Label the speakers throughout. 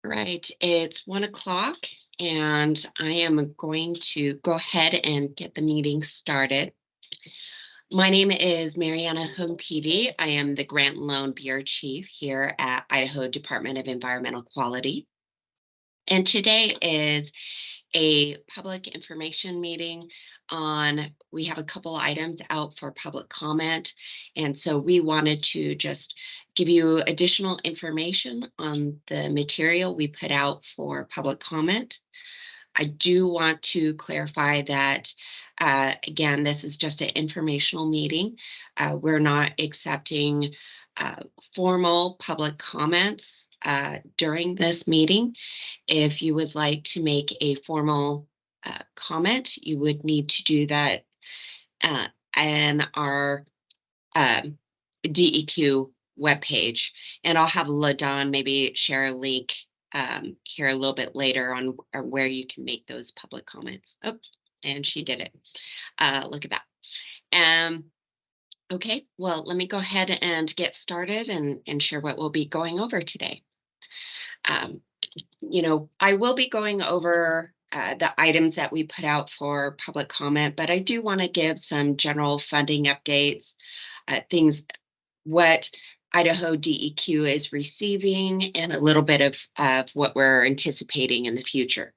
Speaker 1: Right, it's 1 o'clock, and I am going to go ahead and get the meeting started. My name is Mariana Hung-Peavy. I am the Grant and Loan Bureau Chief here at Idaho Department of Environmental Quality. And today is a public information meeting we have a couple items out for public comment. And so we wanted to just give you additional information on the material we put out for public comment. I do want to clarify that, again, this is just an informational meeting. We're not accepting uh, formal public comments during this meeting. If you would like to make a formal comment, you would need to do that uh, in our um, DEQ webpage. And I'll have LaDon maybe share a link here a little bit later on where you can make those public comments. Oh, and she did it. Look at that. Um, okay, well, let me go ahead and get started and share what we'll be going over today. Um, I will be going over the items that we put out for public comment, but I do want to give some general funding updates, things, what Idaho DEQ is receiving, and a little bit of what we're anticipating in the future.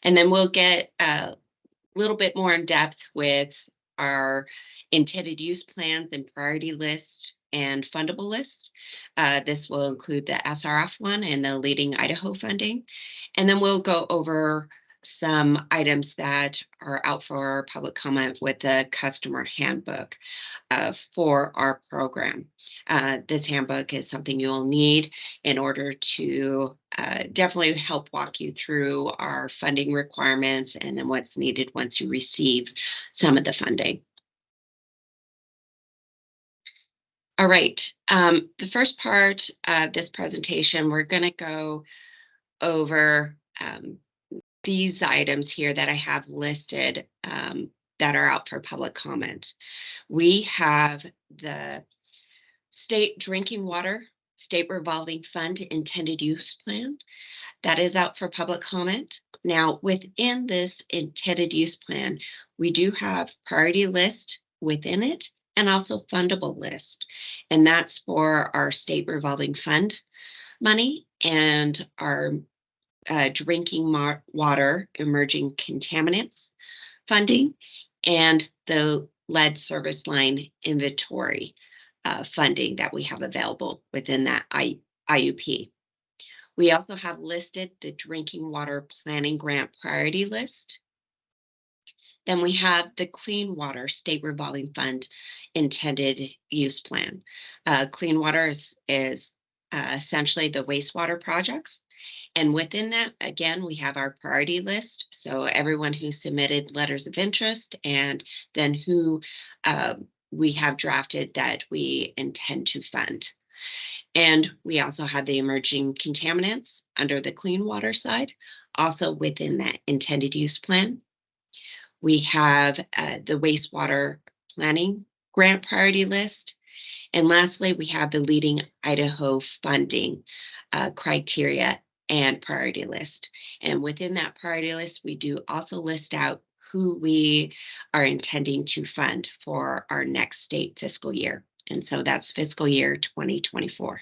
Speaker 1: And then we'll get a little bit more in depth with our intended use plans and priority list and fundable list. This will include the SRF one and the leading Idaho funding. And then we'll go over some items that are out for public comment with the customer handbook for our program. This handbook is something you'll need in order to definitely help walk you through our funding requirements and then what's needed once you receive some of the funding. All right. The first part of this presentation, we're going to go over these items here that I have listed that are out for public comment. We have the State Drinking Water State Revolving Fund Intended Use Plan that is out for public comment. Now, within this intended use plan, we do have priority list within it and also fundable list. And that's for our state revolving fund money and our drinking water emerging contaminants funding and the lead service line inventory funding that we have available within that IUP. We also have listed the drinking water planning grant priority list. Then we have the Clean Water State Revolving Fund intended use plan. Clean water is essentially the wastewater projects. And within that, again, we have our priority list. So everyone who submitted letters of interest and then who we have drafted that we intend to fund. And we also have the emerging contaminants under the clean water side, also within that intended use plan. We have the wastewater planning grant priority list. And lastly, we have the leading Idaho funding criteria and priority list. And within that priority list, we do also list out who we are intending to fund for our next state fiscal year. And so that's fiscal year 2024.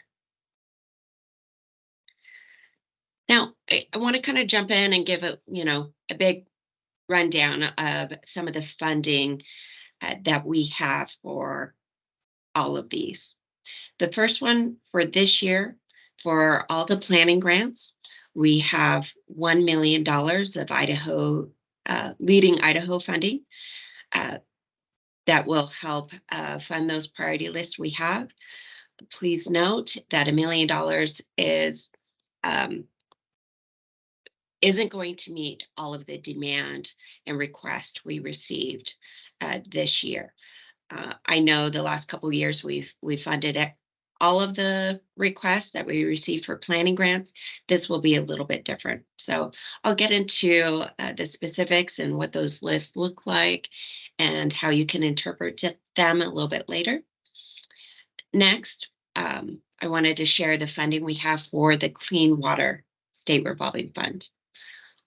Speaker 1: Now, I want to kind of jump in and give a big rundown of some of the funding that we have for all of these. The first one for this year, for all the planning grants, we have $1 million of Idaho, leading Idaho funding uh, that will help fund those priority lists we have. Please note that $1 million um, isn't going to meet all of the demand and request we received this year. I know the last couple of years we've funded all of the requests that we received for planning grants. This will be a little bit different. So I'll get into the specifics and what those lists look like and how you can interpret them a little bit later. Next, I wanted to share the funding we have for the Clean Water State Revolving Fund.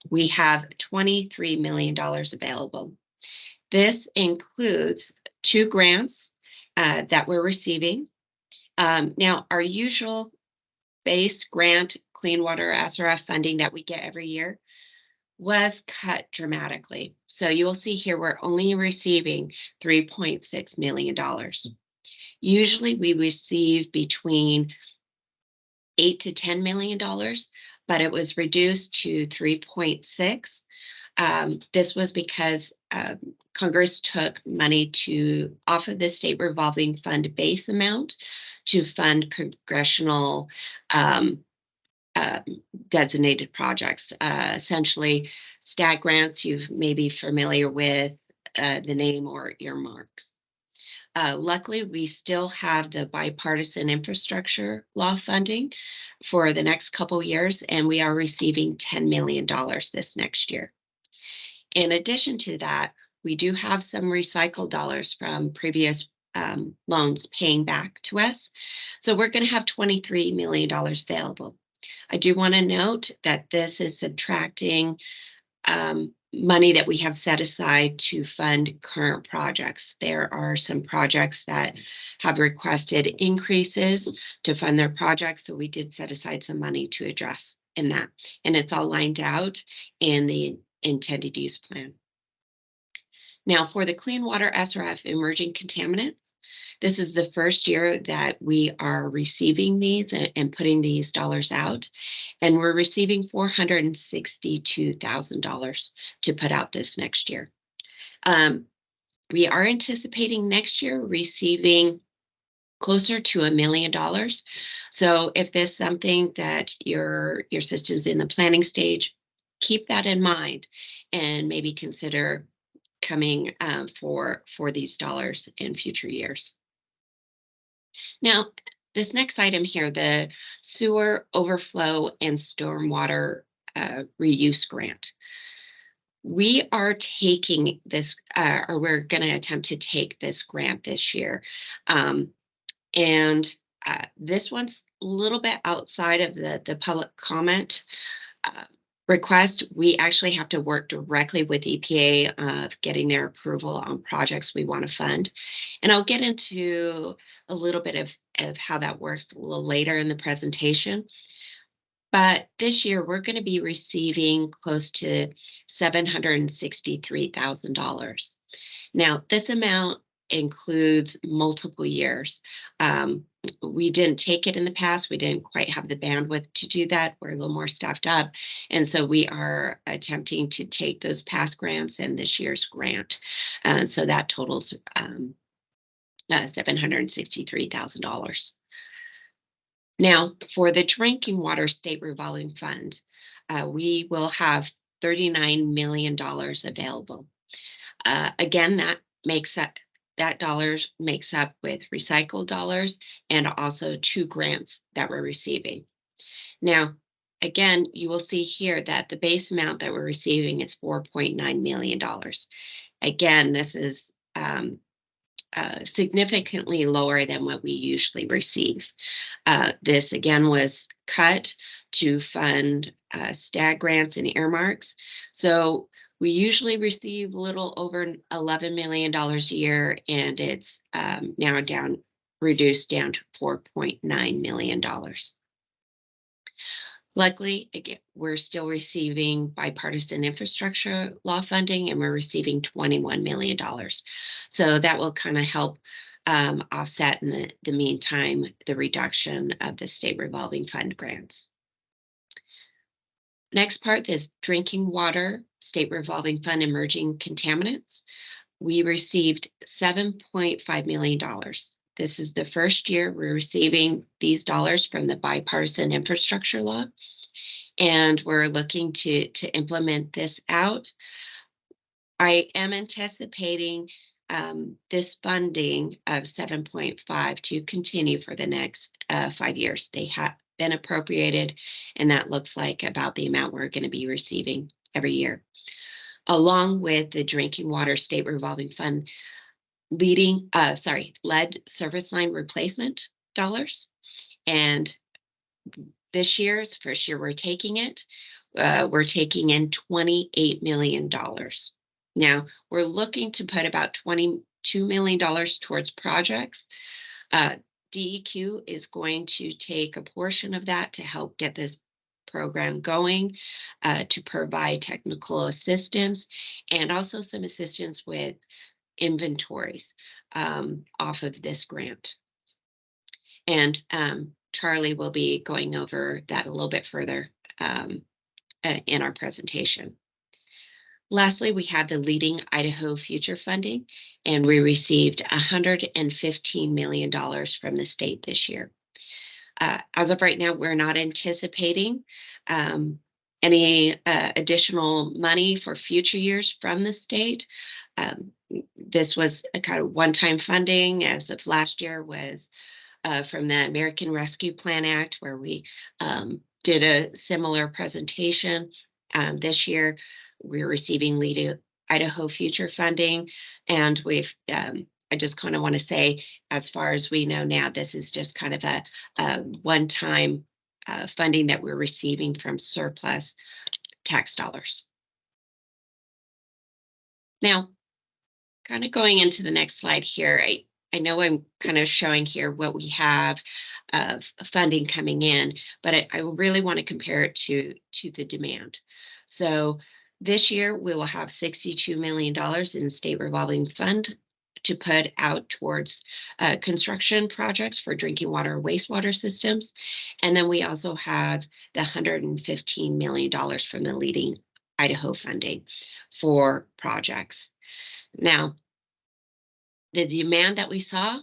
Speaker 1: We have $23 million available. This includes 2 grants that we're receiving. Now, our usual base grant, Clean Water SRF funding that we get every year was cut dramatically. So you will see here we're only receiving $3.6 million. Usually we receive between $8 to $10 million, but it was reduced to 3.6. This was because Congress took money off of the state revolving fund base amount to fund congressional uh, designated projects. Essentially, STAG grants, you may be familiar with the name or earmarks. Luckily, we still have the bipartisan infrastructure law funding for the next couple years, and we are receiving $10 million this next year. In addition to that, we do have some recycled dollars from previous loans paying back to us. So we're going to have $23 million available. I do want to note that this is subtracting money that we have set aside to fund current projects. There are some projects that have requested increases to fund their projects, so we did set aside some money to address in that, and it's all lined out in the intended use plan. Now, for the Clean Water SRF emerging contaminants, this is the first year that we are receiving these and putting these dollars out, and we're receiving $462,000 to put out this next year. We are anticipating next year receiving closer to $1 million. So if there's something that your system's in the planning stage, keep that in mind and maybe consider coming for these dollars in future years. Now, this next item here, the sewer overflow and stormwater reuse grant. We are taking this, or we're going to attempt to take this grant this year. And this one's a little bit outside of the public comment request. We actually have to work directly with EPA of getting their approval on projects we want to fund. And I'll get into a little bit of how that works a little later in the presentation. But this year, we're going to be receiving close to $763,000. Now, this amount includes multiple years. We didn't take it in the past. We didn't quite have the bandwidth to do that. We're a little more staffed up. And so we are attempting to take those past grants and this year's grant. So that totals $763,000. Now, for the drinking water state revolving fund, we will have $39 million available. Again, that dollars makes up with recycled dollars and also 2 grants that we're receiving. Now, again, you will see here that the base amount that we're receiving is $4.9 million. Again, this is significantly lower than what we usually receive. This again was cut to fund STAG grants and earmarks. So we usually receive a little over $11 million a year, and it's now reduced down to $4.9 million. Luckily, again, we're still receiving bipartisan infrastructure law funding, and we're receiving $21 million. So that will kind of help offset in the meantime the reduction of the state revolving fund grants. Next part is drinking water state revolving fund emerging contaminants. We received $7.5 million. This is the first year we're receiving these dollars from the bipartisan infrastructure law, and we're looking to implement this out. I am anticipating this funding of 7.5 to continue for the next 5 years. They have been appropriated, and that looks like about the amount we're going to be receiving every year, along with the drinking water state revolving fund lead service line replacement dollars. And this year's first year we're taking it, we're taking in $28 million. Now, we're looking to put about $22 million towards projects. Uh, DEQ is going to take a portion of that to help get this program going, to provide technical assistance and also some assistance with inventories off of this grant. And Charlie will be going over that a little bit further in our presentation. Lastly, we have the Leading Idaho Future Funding, and we received $115 million from the state this year. As of right now, we're not anticipating any additional money for future years from the state. This was a kind of one-time funding as of last year was from the American Rescue Plan Act, where we did a similar presentation. This year, we're receiving Lead Idaho Future funding, and I just kind of want to say, as far as we know now, this is just kind of a one-time funding that we're receiving from surplus tax dollars. Now, kind of going into the next slide here, I know I'm kind of showing here what we have of funding coming in, but I really want to compare it to the demand. So this year we will have $62 million in state revolving fund to put out towards construction projects for drinking water, wastewater systems. And then we also have the $115 million from the Leading Idaho funding for projects. Now, the demand that we saw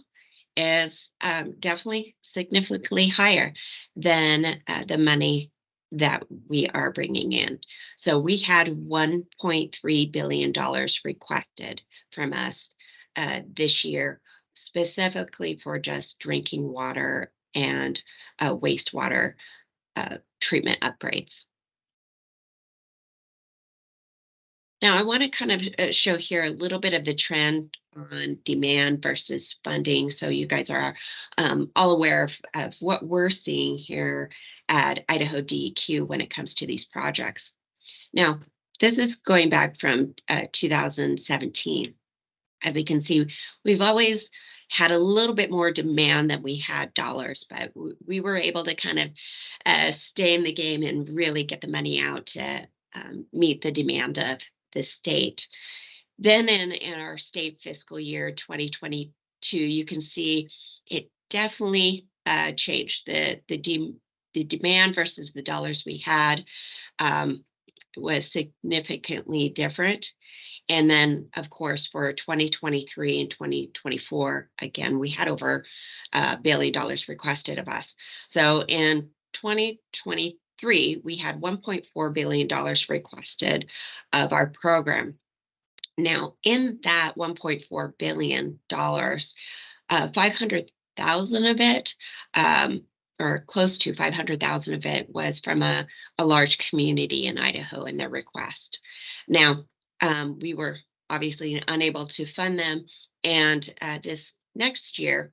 Speaker 1: is definitely significantly higher than the money that we are bringing in. So we had $1.3 billion requested from us this year, specifically for just drinking water and wastewater treatment upgrades. Now, I want to kind of show here a little bit of the trend on demand versus funding, so you guys are all aware of what we're seeing here at Idaho DEQ when it comes to these projects. Now, this is going back from 2017. As you can see, we've always had a little bit more demand than we had dollars, but we were able to kind of stay in the game and really get the money out to meet the demand of the state. Then in our state fiscal year 2022, you can see it definitely changed. The demand versus the dollars we had was significantly different. And then, of course, for 2023 and 2024, again, we had over $1 billion requested of us. So in 2023, we had $1.4 billion requested of our program. Now, in that $1.4 billion, 500,000 of it, or close to 500,000 of it, was from a large community in Idaho and their request. Now, we were obviously unable to fund them, and this next year,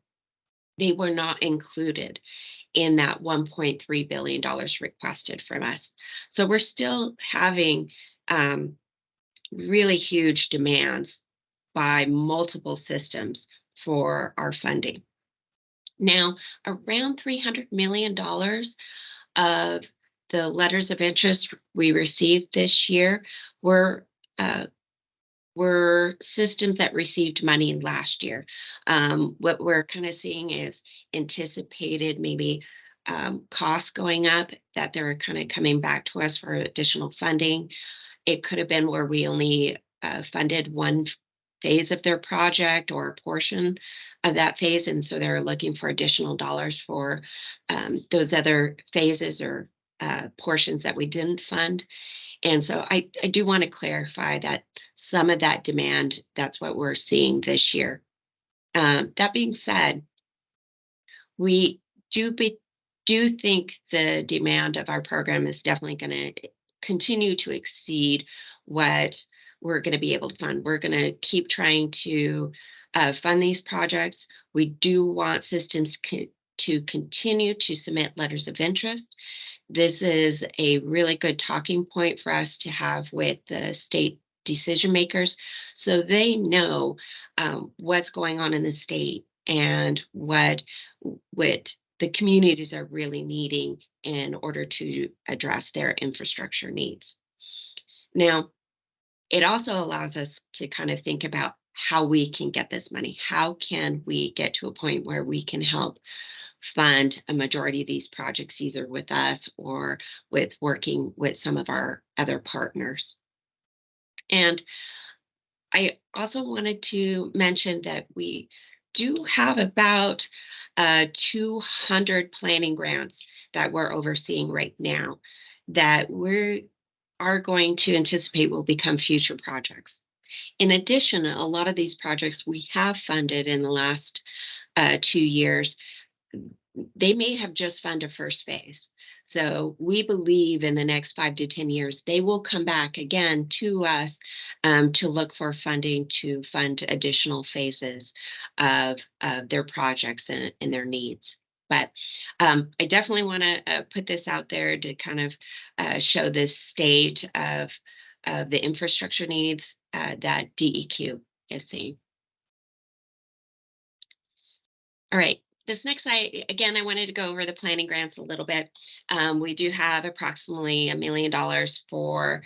Speaker 1: they were not included in that $1.3 billion requested from us. So we're still having really huge demands by multiple systems for our funding. Now, around $300 million of the letters of interest we received this year were systems that received money last year. What we're kind of seeing is anticipated maybe costs going up, that they're kind of coming back to us for additional funding. It could have been where we only funded one phase of their project or a portion of that phase, and so they're looking for additional dollars for those other phases or portions that we didn't fund. And so I do want to clarify that some of that demand, that's what we're seeing this year. That being said, we do think the demand of our program is definitely going to continue to exceed what we're going to be able to fund. We're going to keep trying to fund these projects. We do want systems to continue to submit letters of interest. This is a really good talking point for us to have with the state decision makers so they know what's going on in the state and what the communities are really needing in order to address their infrastructure needs. Now, it also allows us to kind of think about how we can get this money. How can we get to a point where we can help fund a majority of these projects, either with us or with working with some of our other partners? And I also wanted to mention that we do have about 200 planning grants that we're overseeing right now that we are going to anticipate will become future projects. In addition, a lot of these projects we have funded in the last 2 years, they may have just funded first phase. So we believe in the next 5 to 10 years, they will come back again to us to look for funding to fund additional phases of their projects and their needs. But I definitely want to put this out there to kind of show the state of the infrastructure needs that DEQ is seeing. All right. This next again, I wanted to go over the planning grants a little bit. We do have approximately $1 million for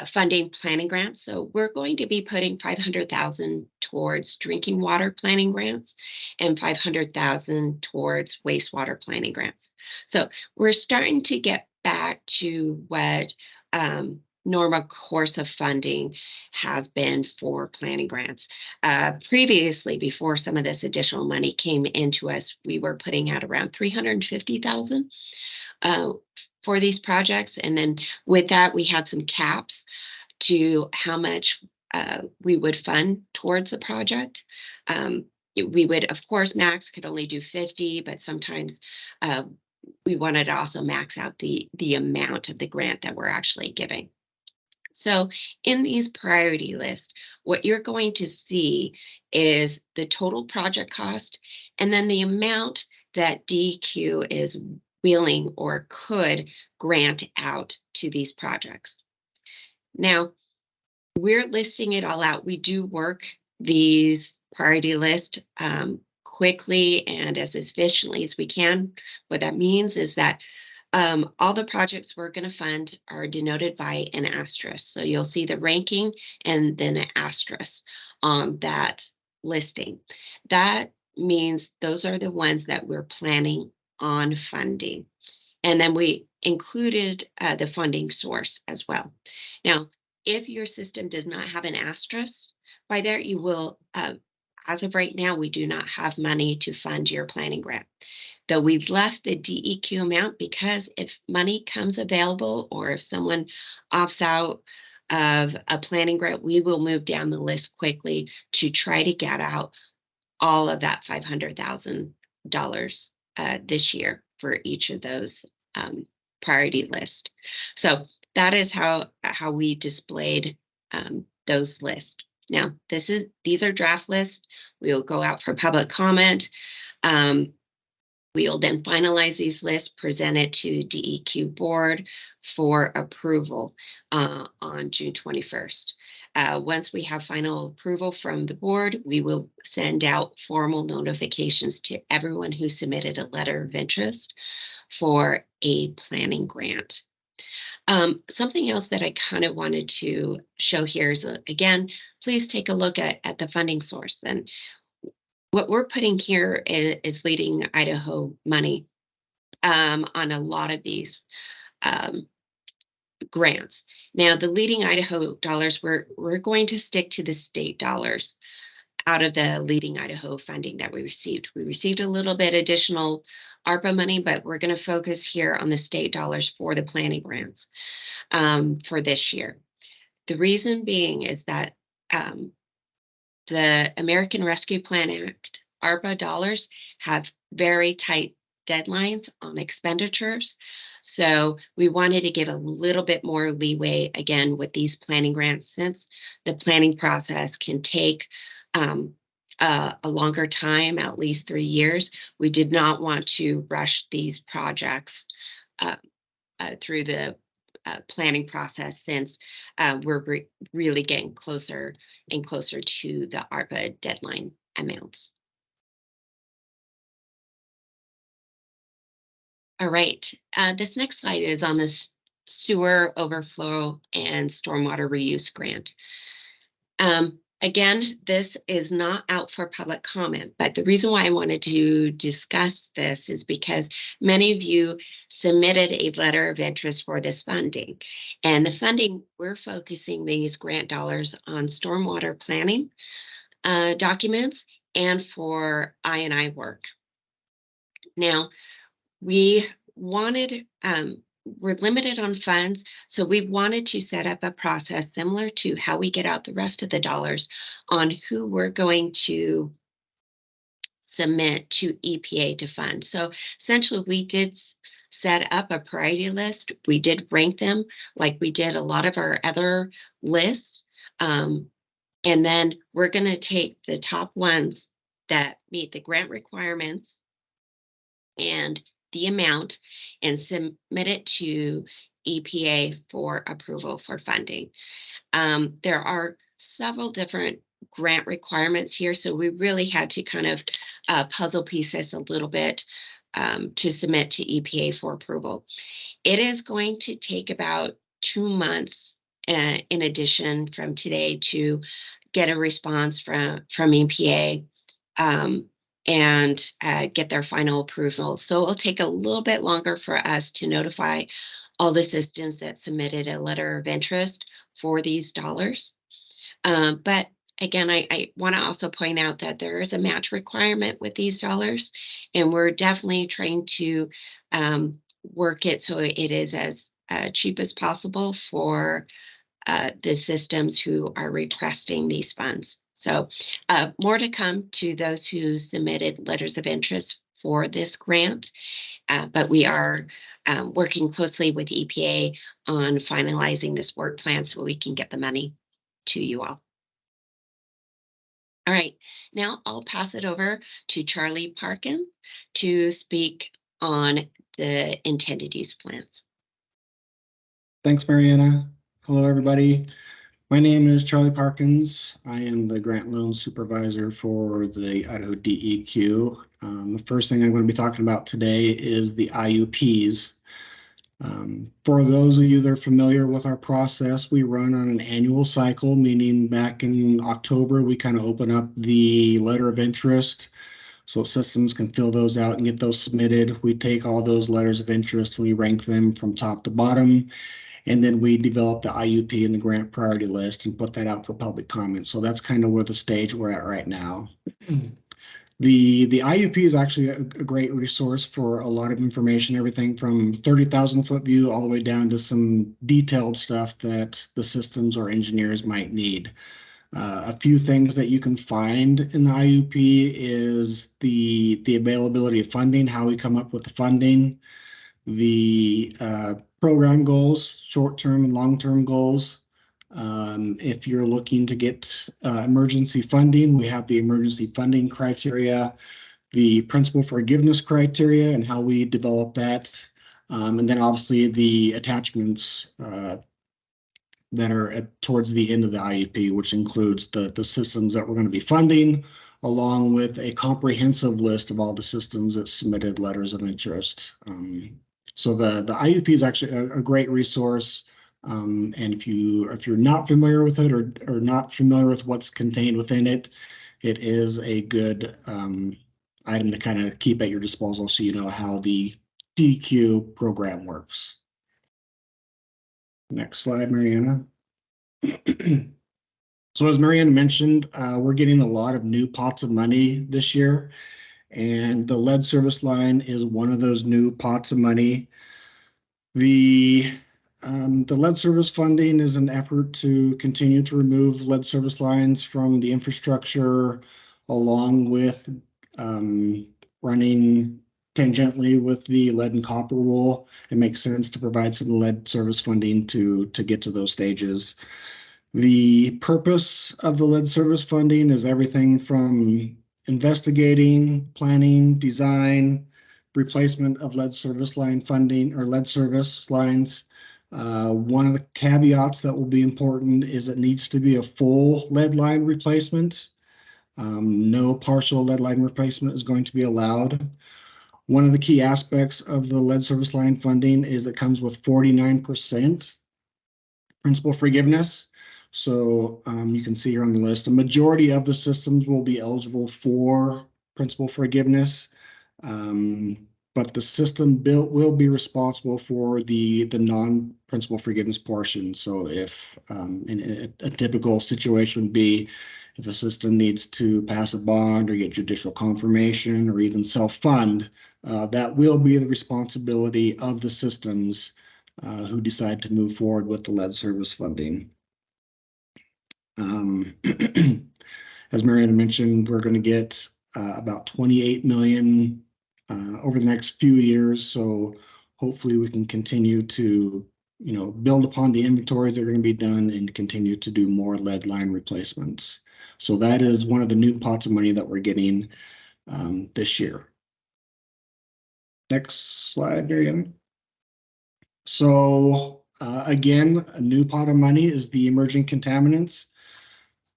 Speaker 1: funding planning grants. So we're going to be putting 500,000 towards drinking water planning grants and 500,000 towards wastewater planning grants. So we're starting to get back to what normal course of funding has been for planning grants. Previously, before some of this additional money came into us, we were putting out around 350,000 uh, for these projects. And then with that, we had some caps to how much we would fund towards the project. We would, of course, max could only do 50, but sometimes we wanted to also max out the amount of the grant that we're actually giving. So in these priority lists, what you're going to see is the total project cost and then the amount that DEQ is willing or could grant out to these projects. Now, we're listing it all out. We do work these priority lists quickly and as efficiently as we can. What that means is that all the projects we're going to fund are denoted by an asterisk. So you'll see the ranking and then an asterisk on that listing. That means those are the ones that we're planning on funding. And then we included the funding source as well. Now, if your system does not have an asterisk by there, you will, as of right now, we do not have money to fund your planning grant. Though we've left the DEQ amount because if money comes available or if someone opts out of a planning grant, we will move down the list quickly to try to get out all of that $500,000 this year for each of those priority list. So that is how we displayed those lists. Now, these are draft lists. We will go out for public comment. We'll then finalize these lists, present it to DEQ board for approval on June 21st. Once we have final approval from the board, we will send out formal notifications to everyone who submitted a letter of interest for a planning grant. Something else that I kind of wanted to show here is, again, please take a look at the funding source. And what we're putting here is Leading Idaho money on a lot of these grants. Now, the Leading Idaho dollars, we're going to stick to the state dollars out of the Leading Idaho funding that we received. We received a little bit additional ARPA money, but we're going to focus here on the state dollars for the planning grants for this year. The reason being is that the American Rescue Plan Act, ARPA dollars, have very tight deadlines on expenditures. So we wanted to give a little bit more leeway again with these planning grants, since the planning process can take a longer time, at least 3 years. We did not want to rush these projects uh, through the planning process, since we're really getting closer and closer to the ARPA deadline amounts. All right. This next slide is on this sewer overflow and stormwater reuse grant. Again, this is not out for public comment, but the reason why I wanted to discuss this is because many of you submitted a letter of interest for this funding. And the funding, we're focusing these grant dollars on stormwater planning documents and for I&I work. Now, we wanted, we're limited on funds, so we wanted to set up a process similar to how we get out the rest of the dollars on who we're going to submit to EPA to fund. So essentially, we did set up a priority list. We did rank them like we did a lot of our other lists. And then we're going to take the top ones that meet the grant requirements and the amount and submit it to EPA for approval for funding. There are several different grant requirements here, so we really had to kind of puzzle piece this a little bit to submit to EPA for approval. It is going to take about 2 months in addition from today to get a response from EPA. And get their final approval. So it'll take a little bit longer for us to notify all the systems that submitted a letter of interest for these dollars. But again, I want to also point out that there is a match requirement with these dollars, and we're definitely trying to work it so it is as cheap as possible for the systems who are requesting these funds. So more to come to those who submitted letters of interest for this grant, but we are working closely with EPA on finalizing this work plan so we can get the money to you all. All right, now I'll pass it over to Charlie Parkins to speak on the intended use plans.
Speaker 2: Thanks, Mariana. Hello, everybody. My name is Charlie Parkins. I am the grant loan supervisor for the Idaho DEQ. The first thing I'm going to be talking about today is the IUPs. For those of you that are familiar with our process, we run on an annual cycle, meaning back in October, we kind of open up the letter of interest so systems can fill those out and get those submitted. We take all those letters of interest and we rank them from top to bottom. And then we develop the IUP and the grant priority list and put that out for public comment. So that's kind of where the stage we're at right now. The IUP is actually a great resource for a lot of information, everything from 30,000 foot view all the way down to some detailed stuff that the systems or engineers might need. A few things that you can find in the IUP is the availability of funding, how we come up with the funding, the program goals, short-term and long-term goals. If you're looking to get emergency funding, we have the emergency funding criteria, the principal forgiveness criteria and how we develop that, and then obviously the attachments that are towards the end of the IUP, which includes the systems that we're going to be funding, along with a comprehensive list of all the systems that submitted letters of interest. So the IUP is actually a great resource. And if you're not familiar with it or not familiar with what's contained within it, it is a good item to kind of keep at your disposal so you know how the DQ program works. Next slide, Mariana. So as Mariana mentioned, we're getting a lot of new pots of money this year, and the lead service line is one of those new pots of money. The lead service funding is an effort to continue to remove lead service lines from the infrastructure, along with running tangentially with the lead and copper rule. It makes sense to provide some lead service funding to get to those stages. The purpose of the lead service funding is everything from investigating, planning, design, replacement of lead service line funding or lead service lines. One of the caveats that will be important is it needs to be a full lead line replacement. No partial lead line replacement is going to be allowed. One of the key aspects of the lead service line funding is it comes with 49% principal forgiveness. So you can see here on the list, a majority of the systems will be eligible for principal forgiveness. Um, but the system built will be responsible for the non-principal forgiveness portion. So if in a typical situation would be if a system needs to pass a bond or get judicial confirmation or even self-fund, that will be the responsibility of the systems who decide to move forward with the lead service funding. Um, as Mariana mentioned, we're going to get about 28 million over the next few years. So hopefully we can continue to, build upon the inventories that are going to be done and continue to do more lead line replacements. So that is one of the new pots of money that we're getting this year. Next slide, Mariana. So again, a new pot of money is the emerging contaminants.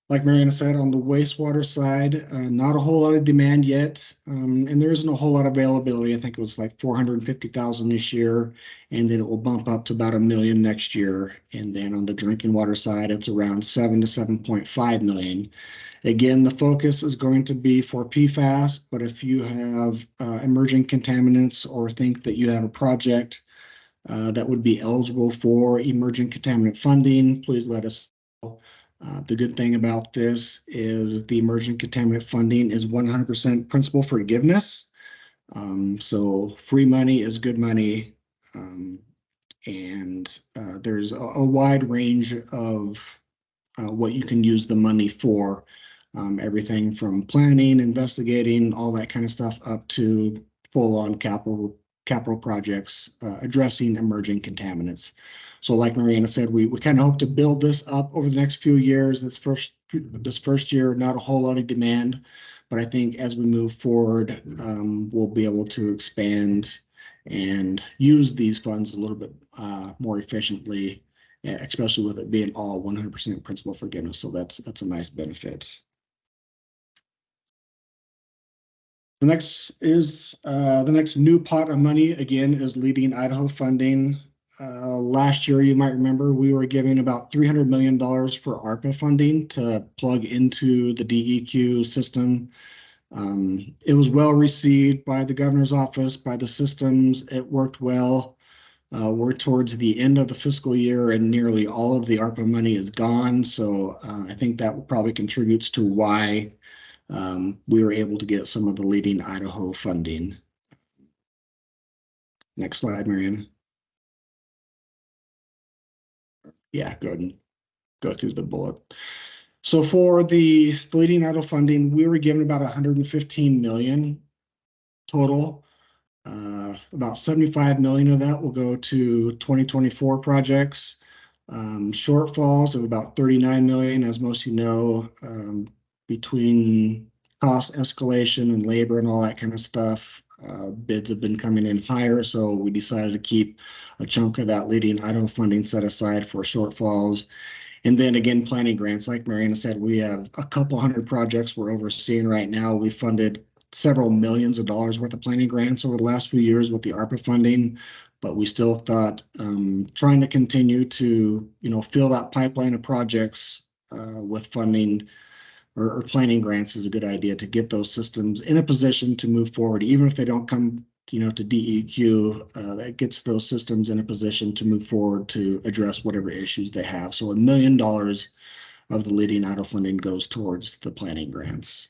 Speaker 2: Like Mariana said, on the wastewater side, not a whole lot of demand yet, and there isn't a whole lot of availability. I think it was like 450,000 this year, and then it will bump up to about 1 million next year. And then on the drinking water side, it's around 7 to 7.5 million. Again, the focus is going to be for PFAS, but if you have emerging contaminants or think that you have a project that would be eligible for emerging contaminant funding, please let us know. The good thing about this is the emerging contaminant funding is 100% principal forgiveness. So free money is good money. And there's a wide range of what you can use the money for. Everything from planning, investigating, all that kind of stuff, up to full-on capital projects addressing emerging contaminants. So, like Mariana said, we kind of hope to build this up over the next few years. This first year, not a whole lot of demand, but I think as we move forward, we'll be able to expand and use these funds a little bit more efficiently, especially with it being all 100% principal forgiveness. So that's a nice benefit. The next new pot of money again is leading Idaho funding. Last year, you might remember, we were giving about $300 million for ARPA funding to plug into the DEQ system. It was well received by the governor's office, by the systems. It worked well. We're towards the end of the fiscal year and nearly all of the ARPA money is gone. So I think that probably contributes to why we were able to get some of the leading Idaho funding. Next slide, Marianne. Yeah, go ahead and go through the bullet. So for the leading Idaho funding, we were given about 115 million total. About 75 million of that will go to 2024 projects. Shortfalls of about 39 million, as most of you know, between cost escalation and labor and all that kind of stuff. Bids have been coming in higher, so we decided to keep a chunk of that leading Idaho funding set aside for shortfalls. And then again, planning grants, like Mariana said, we have a couple hundred projects we're overseeing right now. We funded several millions of dollars worth of planning grants over the last few years with the ARPA funding, but we still thought trying to continue to, fill that pipeline of projects with funding or planning grants is a good idea to get those systems in a position to move forward, even if they don't come to DEQ, that gets those systems in a position to move forward to address whatever issues they have. So $1 million of the leading Idaho funding goes towards the planning grants.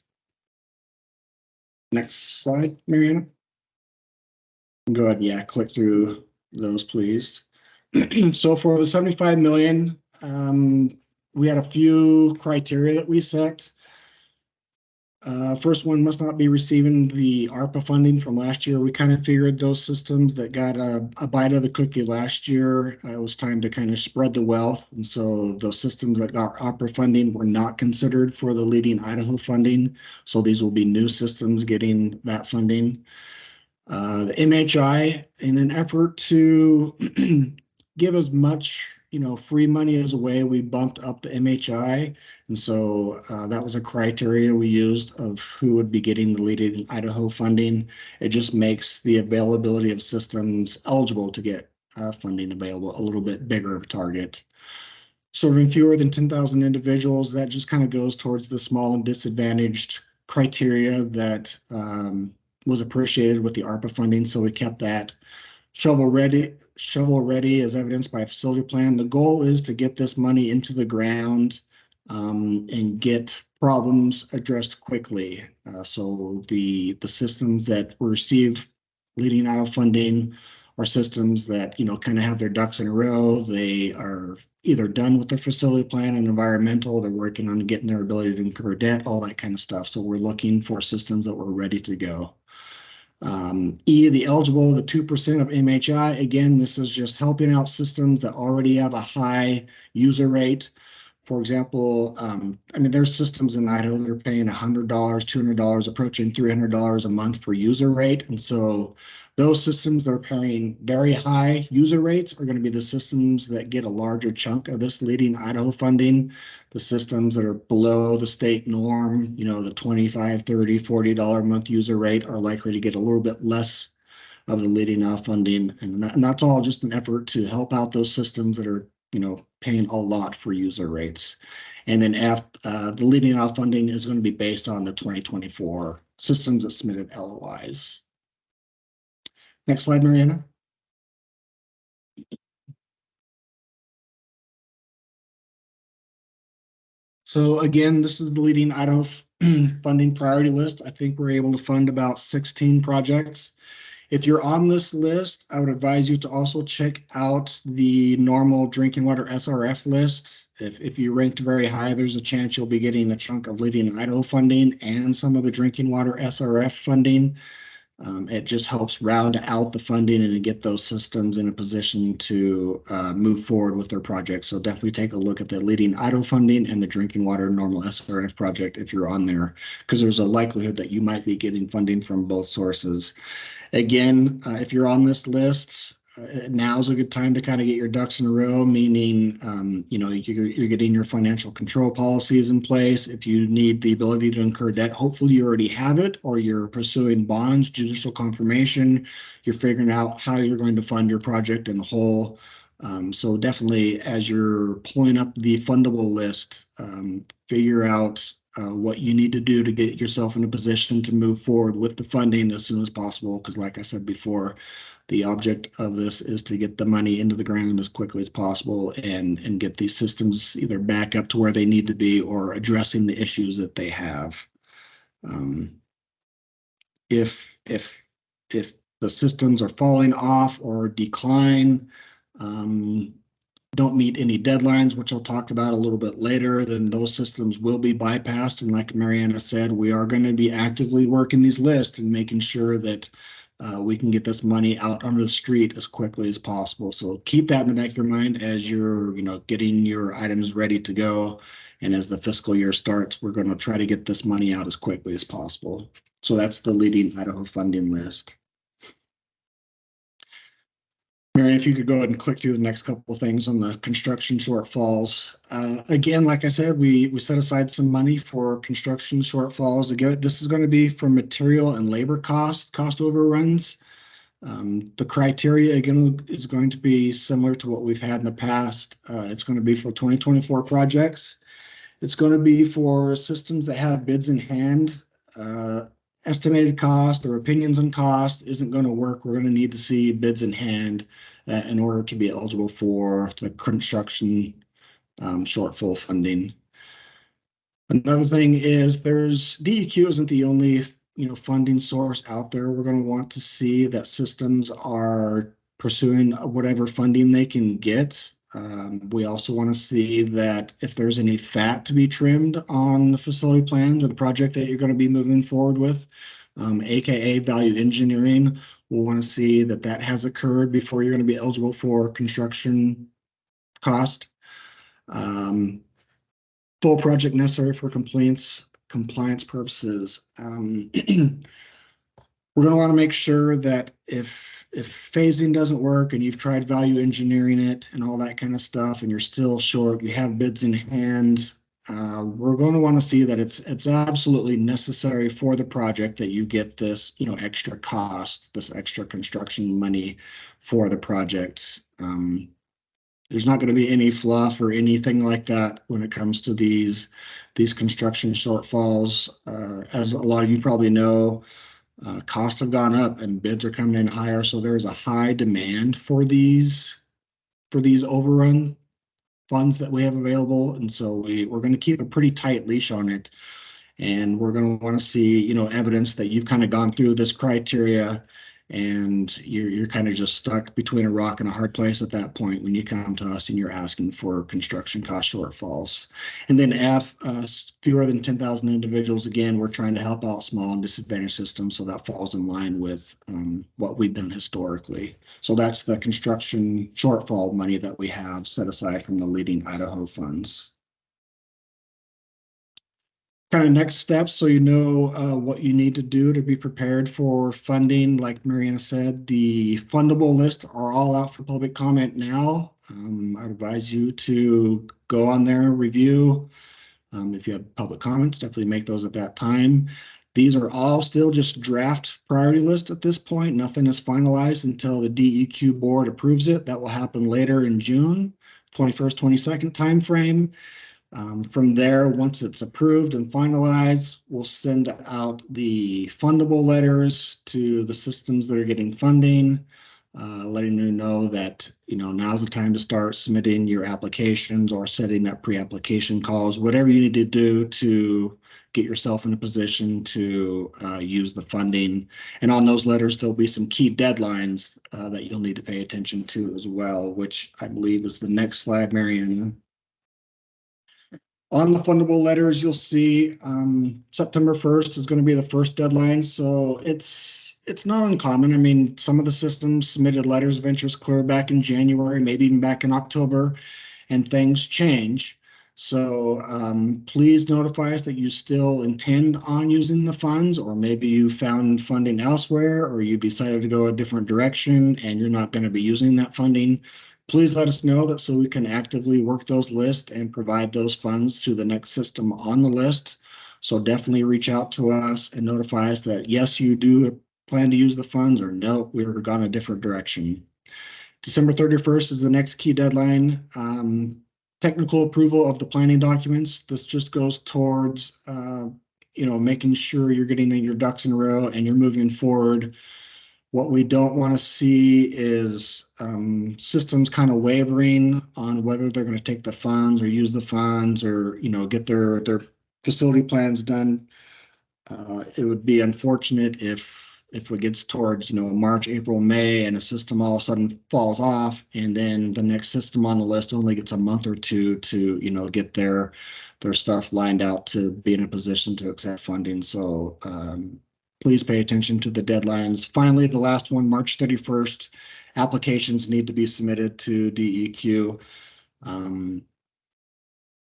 Speaker 2: Next slide, Mariana. Go ahead, yeah, click through those, please. So for the 75 million, we had a few criteria that we set. First one must not be receiving the ARPA funding from last year. We kind of figured those systems that got a bite of the cookie last year, it was time to kind of spread the wealth. And so those systems that got ARPA funding were not considered for the Leading Idaho funding. So these will be new systems getting that funding. The MHI, in an effort to give as much, free money as a way, we bumped up the MHI. And so that was a criteria we used of who would be getting the Leading Idaho funding. It just makes the availability of systems eligible to get funding available a little bit bigger of a target. Serving fewer than 10,000 individuals, that just kind of goes towards the small and disadvantaged criteria that was appreciated with the ARPA funding. So we kept that shovel ready as evidenced by a facility plan. The goal is to get this money into the ground and get problems addressed quickly. So the systems that receive Leading Idaho funding are systems that, kind of have their ducks in a row. They are either done with their facility plan and environmental, they're working on getting their ability to incur debt, all that kind of stuff. So we're looking for systems that were ready to go. The eligible, the 2% of MHI, again, this is just helping out systems that already have a high user rate. For example, there's systems in Idaho that are paying $100, $200, approaching $300 a month for user rate. And so those systems that are paying very high user rates are going to be the systems that get a larger chunk of this Leading Idaho funding. The systems that are below the state norm, the 25, 30, $40 a month user rate are likely to get a little bit less of the Leading Idaho funding. And that's all just an effort to help out those systems that are, paying a lot for user rates. And then the Leading Idaho funding is going to be based on the 2024 systems that submitted LOIs. Next slide, Mariana. So again, this is the Leading Idaho funding priority list. I think we're able to fund about 16 projects. If you're on this list, I would advise you to also check out the normal drinking water SRF list. If you ranked very high, there's a chance you'll be getting a chunk of Leading Idaho funding and some of the drinking water SRF funding. It just helps round out the funding and get those systems in a position to move forward with their projects. So definitely take a look at the Leading Idaho funding and the drinking water normal SRF project if you're on there, because there's a likelihood that you might be getting funding from both sources. Again, if you're on this list, now's a good time to kind of get your ducks in a row, meaning, you're getting your financial control policies in place. If you need the ability to incur debt, hopefully you already have it, or you're pursuing bonds, judicial confirmation. You're figuring out how you're going to fund your project in whole. So definitely, as you're pulling up the fundable list, figure out what you need to do to get yourself in a position to move forward with the funding as soon as possible. Because like I said before, the object of this is to get the money into the ground as quickly as possible and get these systems either back up to where they need to be or addressing the issues that they have. If the systems are falling off or decline, don't meet any deadlines, which I'll talk about a little bit later, then those systems will be bypassed. And like Mariana said, we are going to be actively working these lists and making sure that we can get this money out onto the street as quickly as possible. So keep that in the back of your mind as you're, getting your items ready to go. And as the fiscal year starts, we're going to try to get this money out as quickly as possible. So that's the Leading Idaho funding list. Mary, if you could go ahead and click through the next couple of things on the construction shortfalls. Again, like I said, we set aside some money for construction shortfalls. Again, this is going to be for material and labor cost overruns. The criteria, again, is going to be similar to what we've had in the past. It's going to be for 2024 projects. It's going to be for systems that have bids in hand. Estimated cost or opinions on cost isn't going to work. We're going to need to see bids in hand in order to be eligible for the construction shortfall funding. Another thing is there's DEQ isn't the only funding source out there. We're going to want to see that systems are pursuing whatever funding they can get. We also want to see that if there's any fat to be trimmed on the facility plans or the project that you're going to be moving forward with, AKA value engineering. We'll want to see that that has occurred before you're going to be eligible for construction cost. Full project necessary for compliance purposes. We're going to want to make sure that if phasing doesn't work and you've tried value engineering it and all that kind of stuff, and you're still short, you have bids in hand. We're going to want to see that it's absolutely necessary for the project that you get this, extra cost, this extra construction money for the project. There's not going to be any fluff or anything like that when it comes to these construction shortfalls. As a lot of you probably know, costs have gone up and bids are coming in higher, so there's a high demand for these overrun funds that we have available, and so we're going to keep a pretty tight leash on it, and we're going to want to see evidence that you've kind of gone through this criteria, and you're kind of just stuck between a rock and a hard place at that point when you come to us and you're asking for construction cost shortfalls. And then F, fewer than 10,000 individuals. Again, we're trying to help out small and disadvantaged systems, so that falls in line with what we've done historically. So that's the construction shortfall money that we have set aside from the Leading Idaho funds. Kind of next steps, so what you need to do to be prepared for funding. Like Mariana said, the fundable list are all out for public comment now. I advise you to go on there, review. If you have public comments, definitely make those at that time. These are all still just draft priority list at this point. Nothing is finalized until the DEQ board approves it. That will happen later in June, 21st, 22nd timeframe. From there, once it's approved and finalized, we'll send out the fundable letters to the systems that are getting funding, letting you know that now's the time to start submitting your applications or setting up pre-application calls, whatever you need to do to get yourself in a position to use the funding. And on those letters, there'll be some key deadlines that you'll need to pay attention to as well, which I believe is the next slide, Marianne. On the fundable letters, you'll see September 1st is going to be the first deadline. So it's not uncommon. I mean, some of the systems submitted letters of interest clear back in January, maybe even back in October, and things change. So please notify us that you still intend on using the funds, or maybe you found funding elsewhere, or you decided to go a different direction and you're not going to be using that funding. Please let us know that so we can actively work those lists and provide those funds to the next system on the list. So definitely reach out to us and notify us that yes, you do plan to use the funds, or no, we're gone a different direction. December 31st is the next key deadline. Technical approval of the planning documents. This just goes towards making sure you're getting your ducks in a row and you're moving forward. What we don't want to see is systems kind of wavering on whether they're going to take the funds or use the funds or get their facility plans done. It would be unfortunate if it gets towards March, April, May, and a system all of a sudden falls off, and then the next system on the list only gets a month or two to get their stuff lined out to be in a position to accept funding. So please pay attention to the deadlines. Finally, the last one, March 31st, applications need to be submitted to DEQ.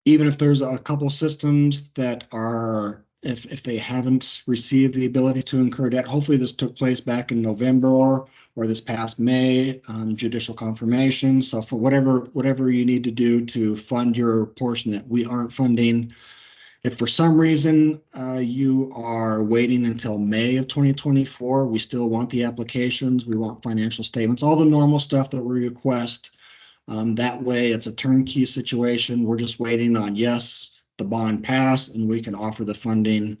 Speaker 2: Even if there's a couple systems that are, if they haven't received the ability to incur debt, hopefully this took place back in November or this past May, judicial confirmation. So for whatever you need to do to fund your portion that we aren't funding, if for some reason you are waiting until May of 2024, we still want the applications, we want financial statements, all the normal stuff that we request. That way it's a turnkey situation. We're just waiting on, yes, the bond pass and we can offer the funding.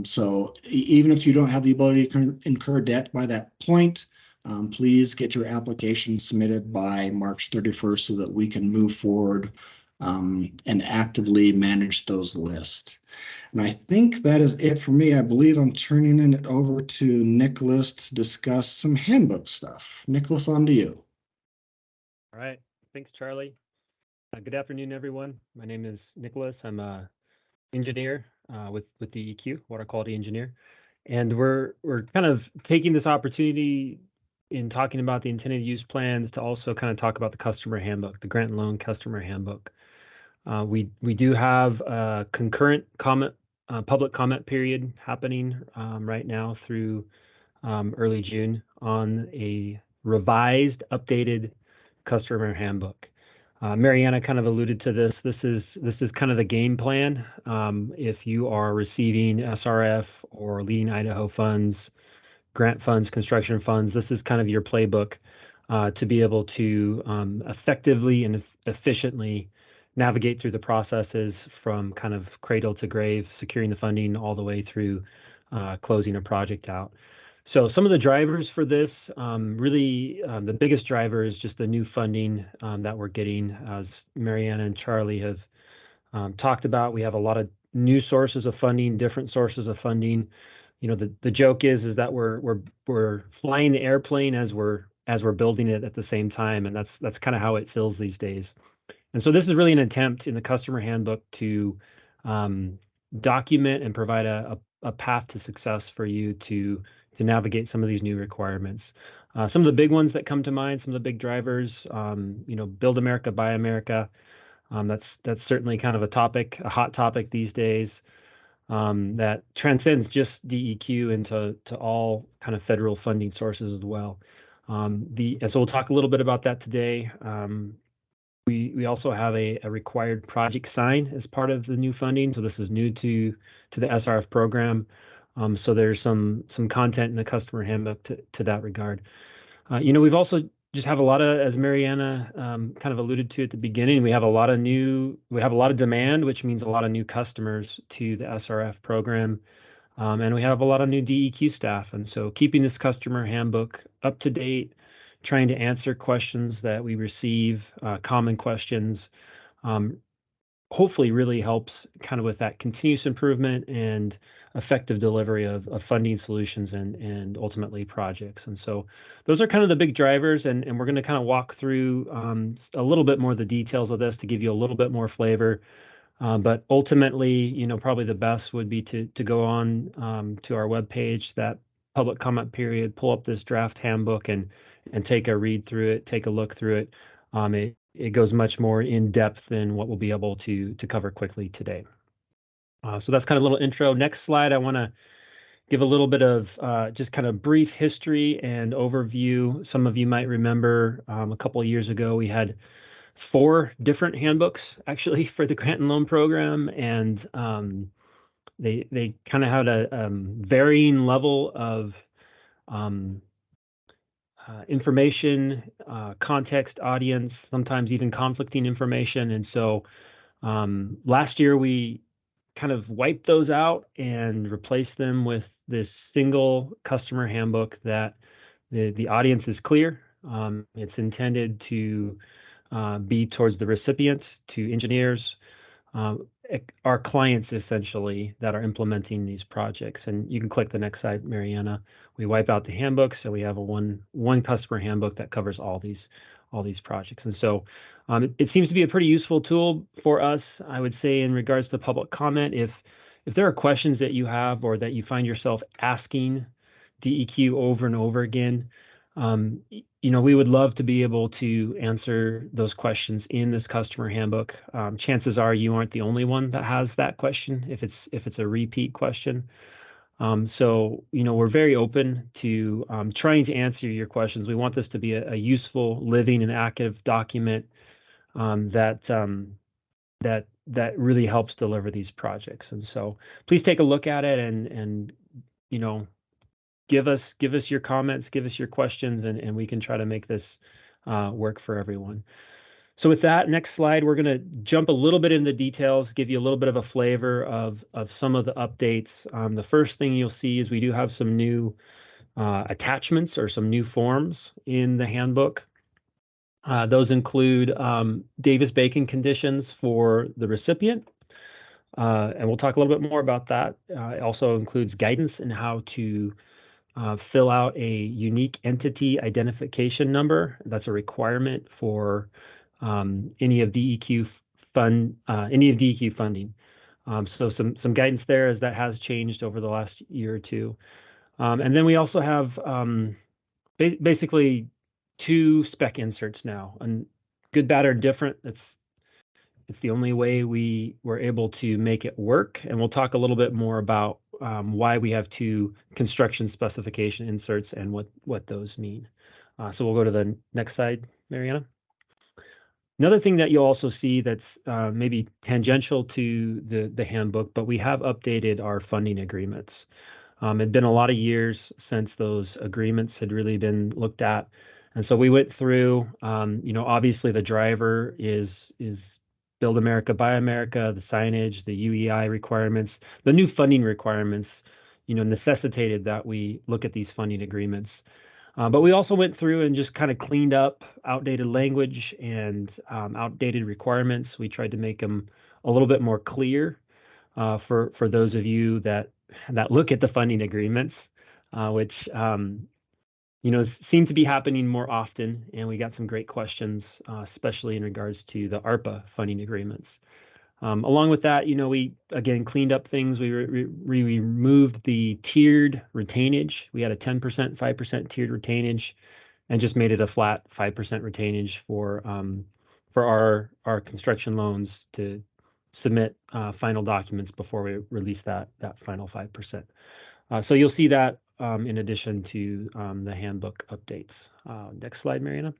Speaker 2: So even if you don't have the ability to incur debt by that point, please get your application submitted by March 31st so that we can move forward and actively manage those lists. And I think that is it for me. I believe I'm turning it over to Nicholas to discuss some handbook stuff. Nicholas, on to you.
Speaker 3: All right. Thanks, Charlie. Good afternoon, everyone. My name is Nicholas. I'm a engineer with DEQ, water quality engineer, and we're kind of taking this opportunity in talking about the intended use plans to also kind of talk about the customer handbook, the grant and loan customer handbook. We do have a concurrent comment, public comment period happening right now through early June on a revised, updated customer handbook. Mariana kind of alluded to this. This is kind of the game plan. If you are receiving SRF or Leading Idaho funds, grant funds, construction funds, this is kind of your playbook to be able to effectively and efficiently navigate through the processes from kind of cradle to grave, securing the funding all the way through closing a project out. So some of the drivers for this, really, the biggest driver is just the new funding that we're getting, as Mariana and Charlie have talked about. We have a lot of new sources of funding, different sources of funding. You know, the joke is that we're flying the airplane as we're building it at the same time, and that's kind of how it feels these days. And so this is really an attempt in the customer handbook to document and provide a path to success for you to navigate some of these new requirements. Some of the big ones that come to mind, some of the big drivers, Build America, Buy America. That's certainly kind of a hot topic these days, that transcends just DEQ into all kind of federal funding sources as well. And so we'll talk a little bit about that today. We also have a required project sign as part of the new funding. So this is new to the SRF program. So there's some content in the customer handbook to that regard. We've also just have a lot of, as Mariana kind of alluded to at the beginning, we have a lot of demand, which means a lot of new customers to the SRF program. And we have a lot of new DEQ staff. And so keeping this customer handbook up to date, trying to answer questions that we receive, common questions, hopefully really helps kind of with that continuous improvement and effective delivery of funding solutions and ultimately projects. And so those are kind of the big drivers, and we're going to kind of walk through a little bit more of the details of this to give you a little bit more flavor. But ultimately, probably the best would be to go on to our webpage, that public comment period, pull up this draft handbook and take a read through it, take a look through it. It goes much more in depth than what we'll be able to cover quickly today. So that's kind of a little intro. Next slide, I want to give a little bit of just kind of brief history and overview. Some of you might remember a couple of years ago, we had 4 different handbooks actually for the grant and loan program, and they kind of had a varying level of information, context, audience, sometimes even conflicting information. And so last year we kind of wiped those out and replaced them with this single customer handbook that the audience is clear. It's intended to be towards the recipient, to engineers, our clients essentially that are implementing these projects. And you can click the next slide, Mariana. We wipe out the handbooks, so we have a one customer handbook that covers all these projects. And so it seems to be a pretty useful tool for us, I would say, in regards to public comment. If there are questions that you have or that you find yourself asking DEQ over and over again, we would love to be able to answer those questions in this customer handbook. Chances are you aren't the only one that has that question if it's a repeat question. So we're very open to trying to answer your questions. We want this to be a useful, living, and active document that really helps deliver these projects. And so please take a look at it and give us your comments, give us your questions, and we can try to make this work for everyone. So with that, next slide, we're going to jump a little bit into the details, give you a little bit of a flavor of some of the updates. The first thing you'll see is we do have some new attachments or some new forms in the handbook. Those include Davis-Bacon conditions for the recipient, and we'll talk a little bit more about that. It also includes guidance in how to fill out a unique entity identification number. That's a requirement for any of DEQ funding. So some guidance there as that has changed over the last year or two. And then we also have basically 2 spec inserts now, and good, bad, or different. It's the only way we were able to make it work, and we'll talk a little bit more about why we have 2 construction specification inserts and what those mean. So we'll go to the next slide, Mariana. Another thing that you'll also see that's maybe tangential to the handbook, but we have updated our funding agreements. It'd been a lot of years since those agreements had really been looked at. And so we went through, obviously the driver is Build America, Buy America, the signage, the UEI requirements, the new funding requirements, necessitated that we look at these funding agreements. But we also went through and just kind of cleaned up outdated language and outdated requirements. We tried to make them a little bit more clear for those of you that look at the funding agreements, which seem to be happening more often. And we got some great questions, especially in regards to the ARPA funding agreements. Along with that, we again cleaned up things. We removed the tiered retainage. We had a 10%, 5% tiered retainage, and just made it a flat 5% retainage for our construction loans to submit final documents before we release that final 5%. So you'll see that in addition to the handbook updates. Next slide, Mariana.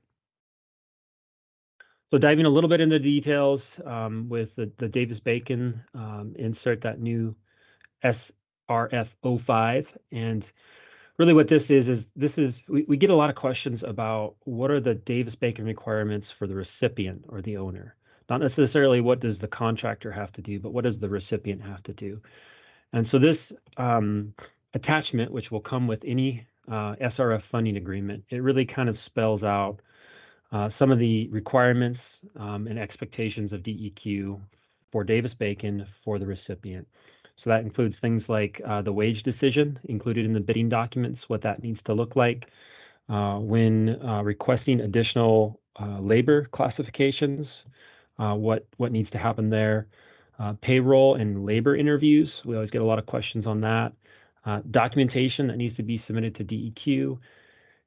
Speaker 3: So diving a little bit into details with the Davis-Bacon insert, that new SRF 05. And really what this is we get a lot of questions about what are the Davis-Bacon requirements for the recipient or the owner. Not necessarily what does the contractor have to do, but what does the recipient have to do. And so this attachment, which will come with any SRF funding agreement, it really kind of spells out some of the requirements and expectations of DEQ for Davis-Bacon for the recipient. So that includes things like the wage decision included in the bidding documents, what that needs to look like when requesting additional labor classifications, what needs to happen there, payroll and labor interviews. We always get a lot of questions on that. Documentation that needs to be submitted to DEQ,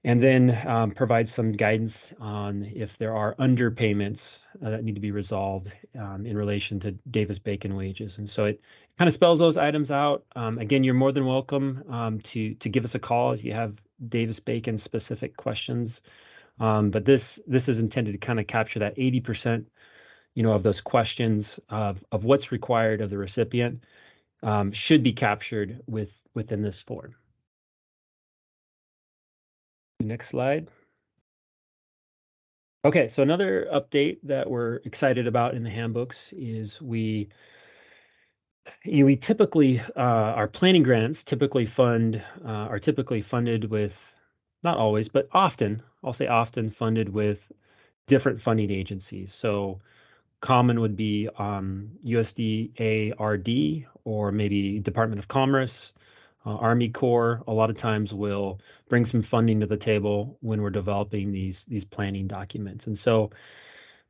Speaker 3: and then provide some guidance on if there are underpayments that need to be resolved in relation to Davis-Bacon wages. And so it kind of spells those items out. Again, you're more than welcome to give us a call if you have Davis-Bacon specific questions. But this is intended to kind of capture that 80%, of those questions of what's required of the recipient should be captured within this form. Next slide. Okay, so another update that we're excited about in the handbooks is we typically our planning grants are typically funded with, not always, but often, I'll say often, funded with different funding agencies. So common would be USDA RD, or maybe Department of Commerce. Army Corps a lot of times will bring some funding to the table when we're developing these planning documents. And so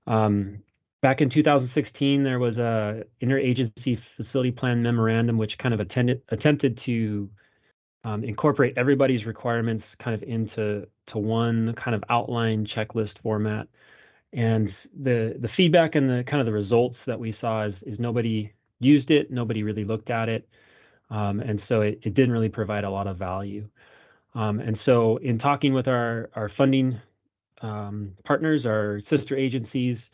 Speaker 3: back in 2016, there was a interagency facility plan memorandum, which kind of attempted to incorporate everybody's requirements kind of into one kind of outline checklist format. And the feedback and the kind of the results that we saw is nobody used it, nobody really looked at it. And so it didn't really provide a lot of value. And so in talking with our funding partners, our sister agencies,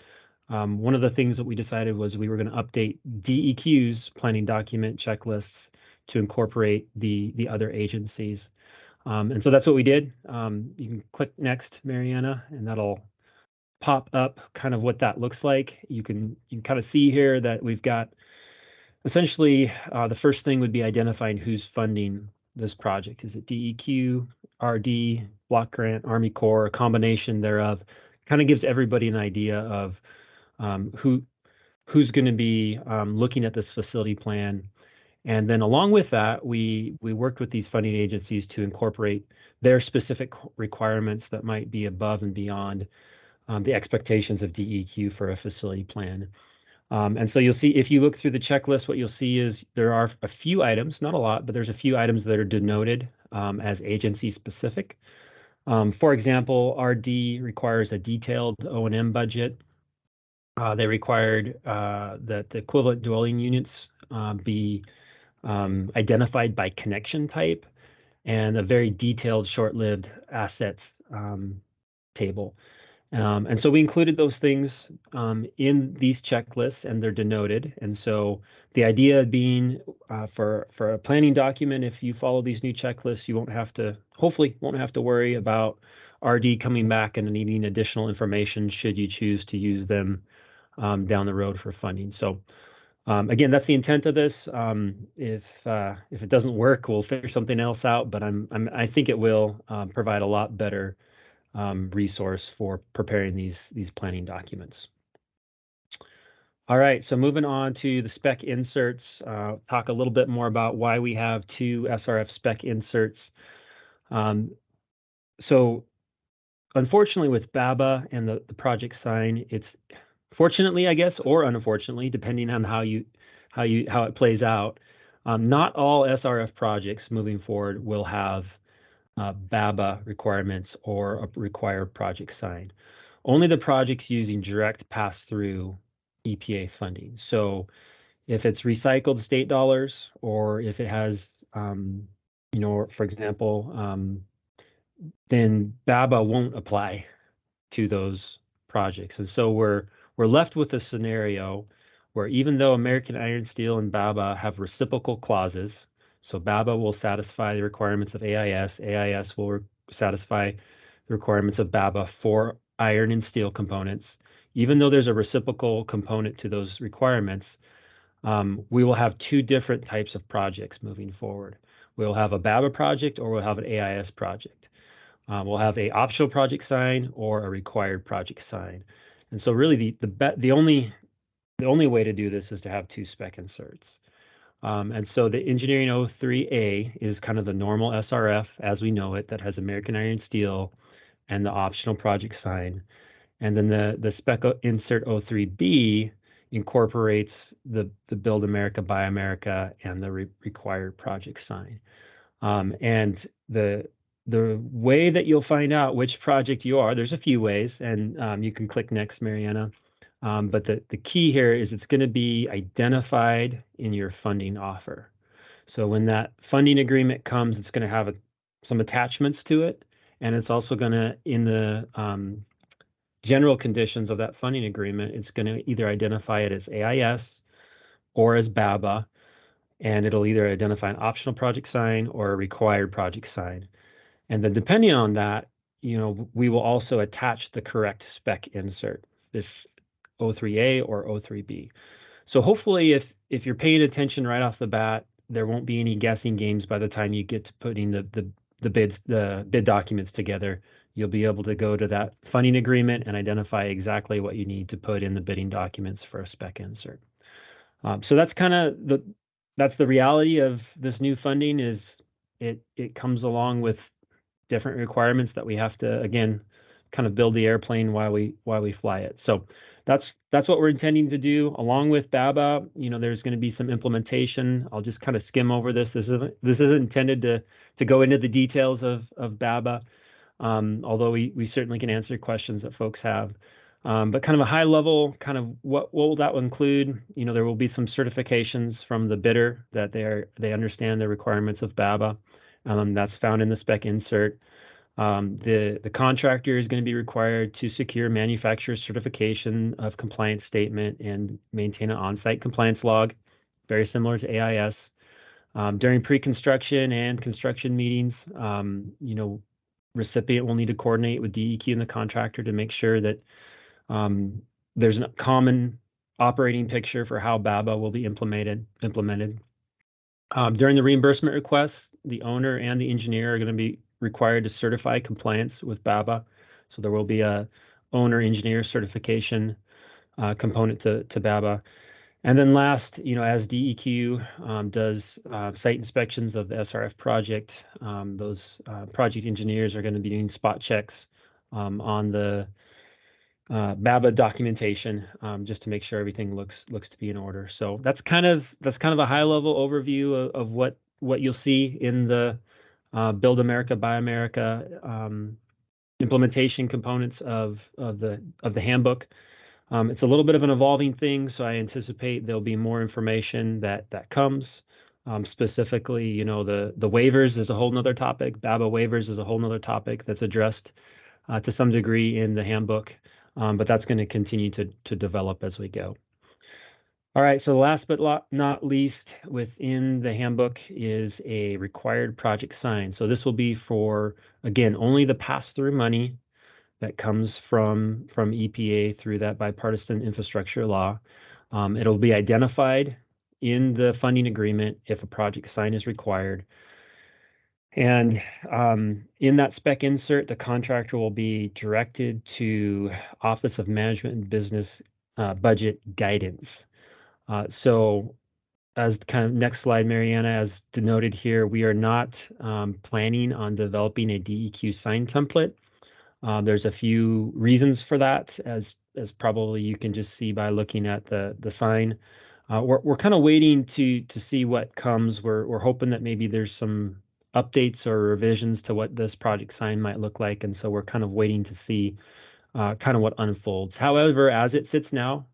Speaker 3: one of the things that we decided was we were going to update DEQ's planning document checklists to incorporate the other agencies. And so that's what we did. You can click next, Mariana, and that'll pop up kind of what that looks like. You can kind of see here that we've got essentially the first thing would be identifying who's funding this project. Is it DEQ, RD, block grant, Army Corps, a combination thereof? Kind of gives everybody an idea of who's going to be looking at this facility plan. And then along with that, we worked with these funding agencies to incorporate their specific requirements that might be above and beyond the expectations of DEQ for a facility plan. And so you'll see, if you look through the checklist, what you'll see is there are a few items, not a lot, but there's a few items that are denoted as agency specific. For example, RD requires a detailed O&M budget. They required that the equivalent dwelling units be identified by connection type and a very detailed short-lived assets table. And so we included those things in these checklists, and they're denoted. And so the idea being for a planning document, if you follow these new checklists, you hopefully won't have to worry about RD coming back and needing additional information should you choose to use them down the road for funding. So again, that's the intent of this. If it doesn't work, we'll figure something else out. But I think it will provide a lot better resource for preparing these planning documents. All right, so moving on to the spec inserts, talk a little bit more about why we have two SRF spec inserts. So unfortunately with BABA and the project sign, it's fortunately, I guess, or unfortunately, depending on how it plays out, not all SRF projects moving forward will have BABA requirements or a required project sign. Only the projects using direct pass-through EPA funding. So if it's recycled state dollars, or if it has, for example, then BABA won't apply to those projects. And so we're left with a scenario where even though American Iron Steel and BABA have reciprocal clauses, so BABA will satisfy the requirements of AIS, AIS will satisfy the requirements of BABA for iron and steel components. Even though there's a reciprocal component to those requirements, we will have two different types of projects moving forward. We'll have a BABA project or we'll have an AIS project. We'll have a optional project sign or a required project sign. And so really the only way to do this is to have two spec inserts. And so the Engineering 03A is kind of the normal SRF as we know it, that has American Iron Steel and the optional project sign. And then the spec insert 03B incorporates the Build America, Buy America, and the required project sign. And the way that you'll find out which project you are, there's a few ways, and you can click next, Mariana. But the key here is it's going to be identified in your funding offer. So when that funding agreement comes, it's going to have some attachments to it, and it's also going to, in the general conditions of that funding agreement, it's going to either identify it as AIS or as BABA, and it'll either identify an optional project sign or a required project sign. And then depending on that, we will also attach the correct spec insert, this O3A or O3B. So hopefully if you're paying attention right off the bat, there won't be any guessing games by the time you get to putting the bid documents together. You'll be able to go to that funding agreement and identify exactly what you need to put in the bidding documents for a spec insert. So that's kind of that's the reality of this new funding. Is it comes along with different requirements that we have to, again, kind of build the airplane while we fly it. So that's what we're intending to do along with BABA. There's going to be some implementation. I'll just kind of skim over this. This isn't intended to go into the details of BABA, although we certainly can answer questions that folks have. But kind of a high level, kind of what will that include? There will be some certifications from the bidder that they understand the requirements of BABA. That's found in the spec insert. The contractor is going to be required to secure manufacturer's certification of compliance statement and maintain an on-site compliance log, very similar to AIS. During pre-construction and construction meetings, recipient will need to coordinate with DEQ and the contractor to make sure that there's a common operating picture for how BABA will be implemented. During the reimbursement request, the owner and the engineer are going to be required to certify compliance with BABA. So there will be a owner engineer certification component to BABA. And then last, as DEQ does site inspections of the SRF project, those project engineers are going to be doing spot checks on the BABA documentation, just to make sure everything looks to be in order. So that's kind of a high level overview of what you'll see in the Build America, Buy America implementation components of the handbook. It's a little bit of an evolving thing, so I anticipate there'll be more information that comes. Specifically, you know, the waivers is a whole nother topic. BABA waivers is a whole nother topic that's addressed to some degree in the handbook, but that's going to continue to develop as we go. All right, so last but not least within the handbook is a required project sign. So this will be for, again, only the pass-through money that comes from EPA through that bipartisan infrastructure law. It'll be identified in the funding agreement if a project sign is required. And in that spec insert, the contractor will be directed to Office of Management and Business Budget Guidance. So as kind of next slide, Mariana, as denoted here, we are not planning on developing a DEQ sign template. There's a few reasons for that, as probably you can just see by looking at the sign. We're kind of waiting to see what comes. We're hoping that maybe there's some updates or revisions to what this project sign might look like, and so we're kind of waiting to see kind of what unfolds. However, as it sits now,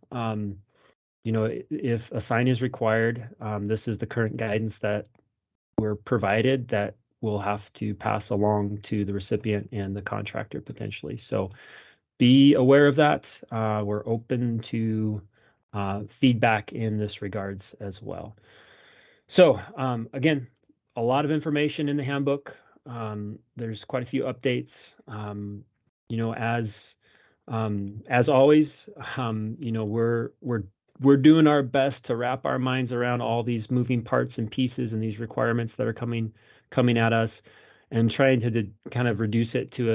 Speaker 3: you know, if a sign is required, this is the current guidance that we're provided that we'll have to pass along to the recipient and the contractor potentially. So be aware of that. We're open to feedback in this regards as well. So again, a lot of information in the handbook. There's quite a few updates. You know, as always, you know, we're doing our best to wrap our minds around all these moving parts and pieces and these requirements that are coming at us, and trying to kind of reduce it to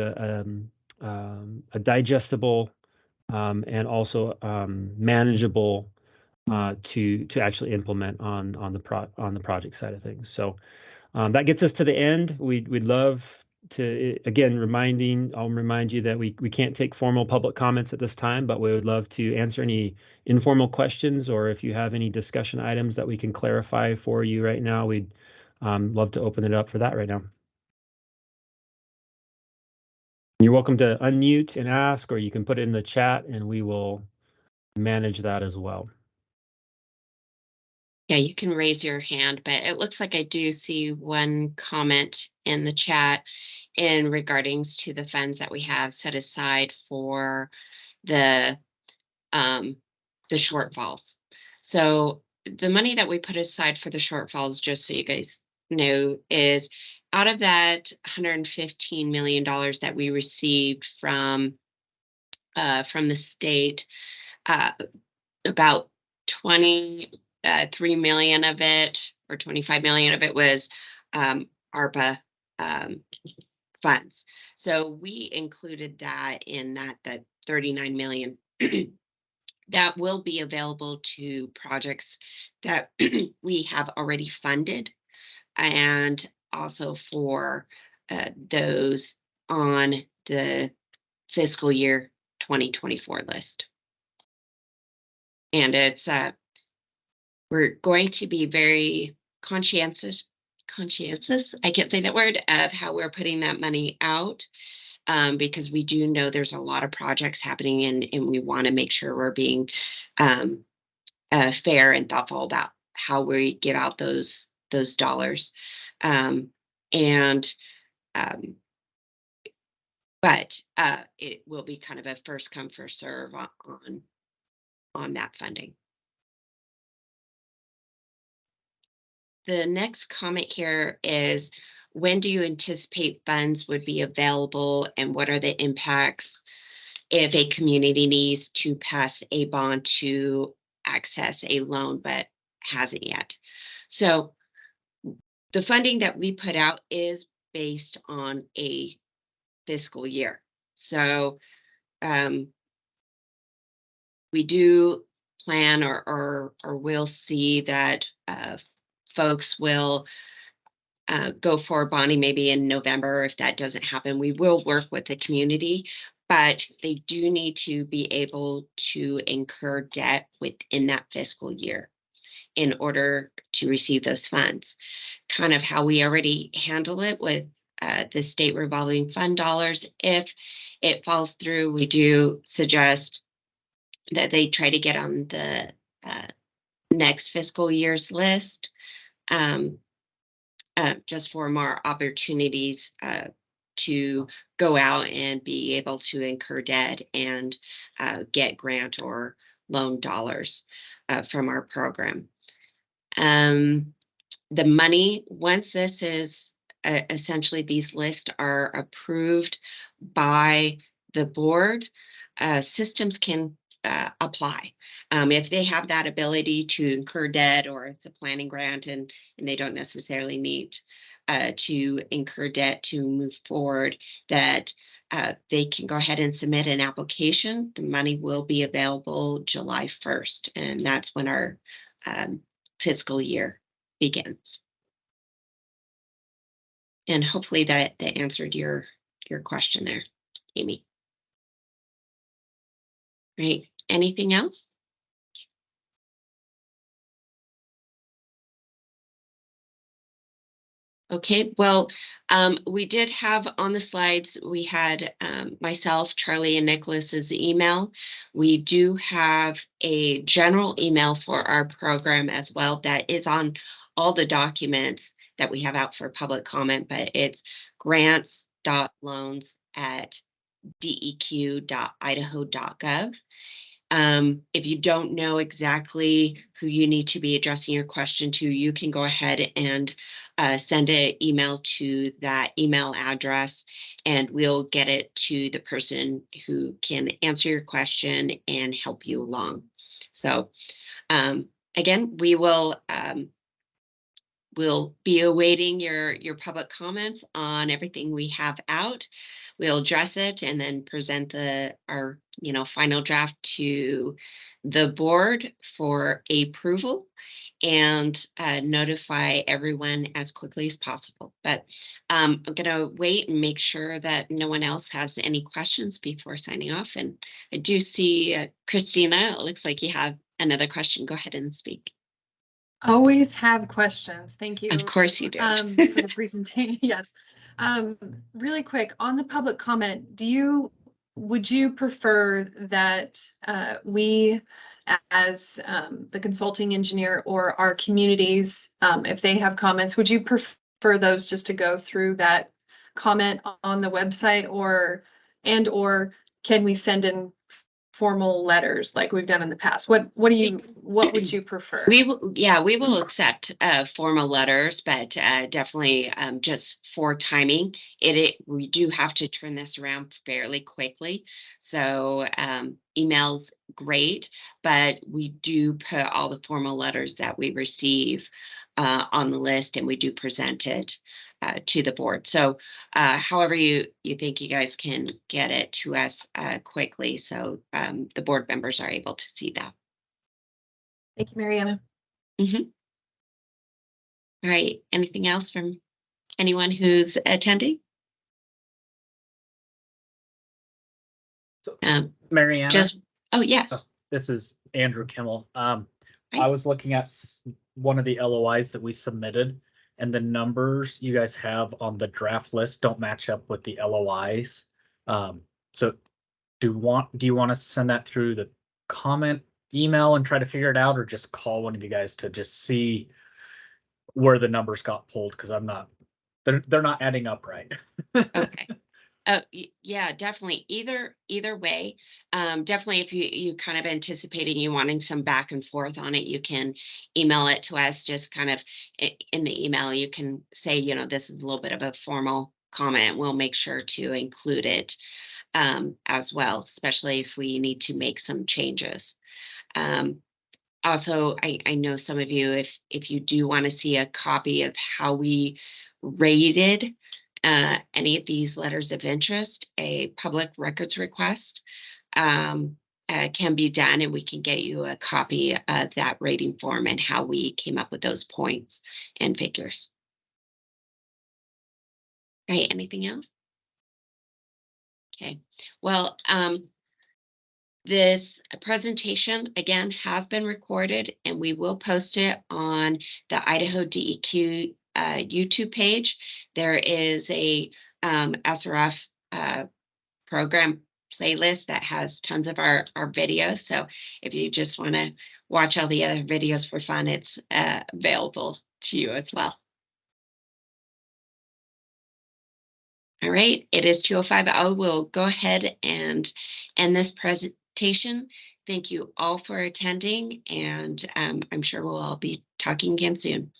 Speaker 3: a digestible and also manageable to actually implement on the project side of things. So that gets us to the end. We'd love to, again, I'll remind you that we can't take formal public comments at this time, but we would love to answer any informal questions, or if you have any discussion items that we can clarify for you right now, we'd love to open it up for that right now. You're welcome to unmute and ask, or you can put it in the chat and we will manage that as well.
Speaker 1: Yeah, you can raise your hand, but it looks like I do see one comment in the chat in regardings to the funds that we have set aside for the shortfalls. So the money that we put aside for the shortfalls, just so you guys know, is out of that $115 million that we received from the state, about 23 million of it, or 25 million of it, was ARPA funds. So we included that in that 39 million that will be available to projects that we have already funded, and also for those on the fiscal year 2024 list. And it's we're going to be very conscientious, I can't say that word, of how we're putting that money out, because we do know there's a lot of projects happening, and we want to make sure we're being fair and thoughtful about how we give out those dollars. But it will be kind of a first come, first serve on that funding. The next comment here is, when do you anticipate funds would be available, and what are the impacts if a community needs to pass a bond to access a loan but hasn't yet? So the funding that we put out is based on a fiscal year. So we do plan or we'll see that folks will go for bonding maybe in November. If that doesn't happen, we will work with the community, but they do need to be able to incur debt within that fiscal year in order to receive those funds. Kind of how we already handle it with the state revolving fund dollars. If it falls through, we do suggest that they try to get on the uh, next fiscal year's list, um, just for more opportunities to go out and be able to incur debt and get grant or loan dollars from our program. Um, the money, once this is essentially these lists are approved by the board, systems can apply. If they have that ability to incur debt or it's a planning grant and they don't necessarily need to incur debt to move forward, that they can go ahead and submit an application. The money will be available July 1st, and that's when our fiscal year begins. And hopefully that answered your question there, Amy. Right. Anything else? Okay, well, we did have on the slides, we had myself, Charlie, and Nicholas's email. We do have a general email for our program as well that is on all the documents that we have out for public comment, but it's grants.loans@deq.idaho.gov. If you don't know exactly who you need to be addressing your question to, you can go ahead and send an email to that email address, and we'll get it to the person who can answer your question and help you along. So again, we'll be awaiting your public comments on everything we have out. We'll address it and then present our final draft to the board for approval and notify everyone as quickly as possible. But I'm going to wait and make sure that no one else has any questions before signing off. And I do see Christina, it looks like you have another question. Go ahead and speak.
Speaker 4: Always have questions. Thank you.
Speaker 1: Of course you do.
Speaker 4: For the presentation. Yes. Really quick on the public comment, would you prefer that we as the consulting engineer or our communities, if they have comments, would you prefer those just to go through that comment on the website or can we send in formal letters like we've done in the past? What would you prefer?
Speaker 1: We will accept formal letters, but definitely just for timing, we do have to turn this around fairly quickly. So emails, great, but we do put all the formal letters that we receive on the list, and we do present it to the board. So however you think you guys can get it to us quickly, so the board members are able to see that.
Speaker 4: Thank you, Mariana.
Speaker 1: Mm-hmm. All right. Anything else from anyone who's attending?
Speaker 5: So, Mariana,
Speaker 1: oh yes.
Speaker 5: this is Andrew Kimmel. I was looking at one of the LOIs that we submitted, and the numbers you guys have on the draft list don't match up with the LOIs. So do you want to send that through the comment email and try to figure it out, or just call one of you guys to just see where the numbers got pulled? Because they're not adding up right.
Speaker 1: Okay. Yeah, definitely. Either way, definitely if you kind of anticipating you wanting some back and forth on it, you can email it to us. Just kind of in the email, you can say, this is a little bit of a formal comment. We'll make sure to include it as well, especially if we need to make some changes. Also, I know some of you, if you do want to see a copy of how we rated any of these letters of interest, a public records request can be done, and we can get you a copy of that rating form and how we came up with those points and figures. All right, anything else? Okay, well, this presentation, again, has been recorded, and we will post it on the Idaho DEQ YouTube page. There is a SRF program playlist that has tons of our videos. So if you just want to watch all the other videos for fun, it's available to you as well. All right, it is 2:05. I will go ahead and end this presentation. Thank you all for attending, and I'm sure we'll all be talking again soon.